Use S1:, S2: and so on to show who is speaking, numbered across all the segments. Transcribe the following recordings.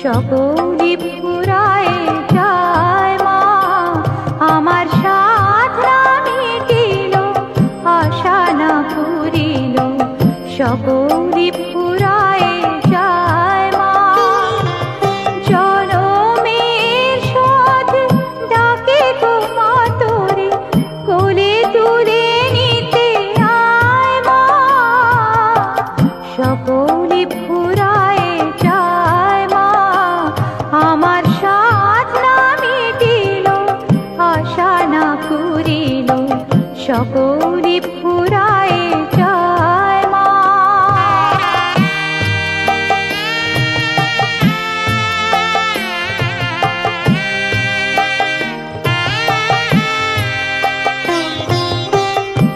S1: সকলি ফুরায়ে যায় মা, আমার সাধনা মিটিল, আশা না পুরিল, সকলি ফুরায়ে যায় মা। জনমের শোধ ডাকে গো মা তোরে, কোলে তুলে নিতে আয় মা, সকলি ফুরায়ে যায় মা, আমার সাধনা মিটিল, আশা না পুরিল, সকলি ফুরায়ে যায় মা।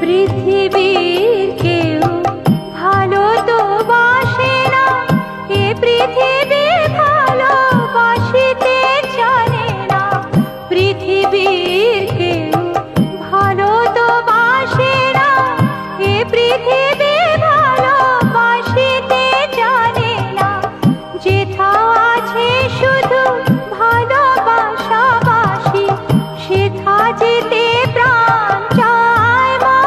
S1: পৃথিবীর কেউ ভালো তো বাসে না, এ পৃথিবী ভালোবাসিতে জানে না, পৃথিবীর কেউ ভালো তো বাসে না, এ পৃথিবী ভালোবাসিতে জানে না, যেথা আছে শুধু ভালোবাসাবাসি, সেথা যেতে প্রাণ চায় মা,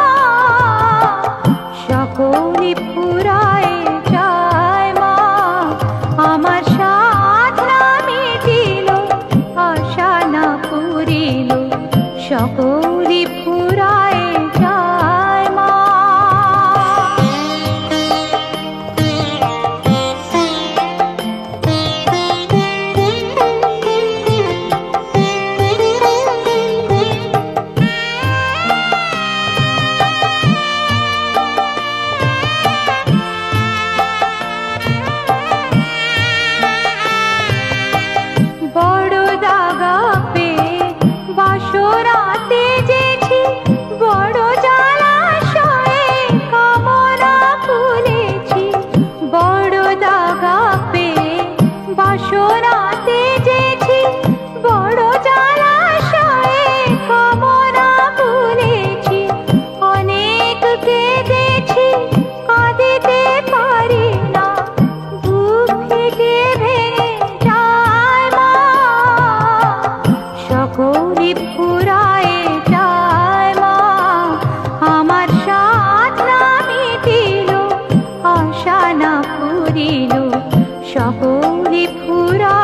S1: সকলি ফুরায়ে যায় মা, আমার সাধনা মিটিল, আশা না পুরিল, সকলি ফুরায়ে যায় মা। বড় দাগা পেয়ে বাসরাতে যেছি, বড় জলাশয়ে কামনা ফুলেছি, বড় দাগা পেয়ে বাসরাতে যেছি, বড় জলাশয়ে কামনা ফুলেছি, অনেক কেঁদেছি কাঁদিতে পারি না, বুক থেকে ভেঙে যায় মা, সকলি ফুরায়ে যায় মা, আমার সাধনা মিটিল, আশা না পুরিল, সকলি ফুরায়ে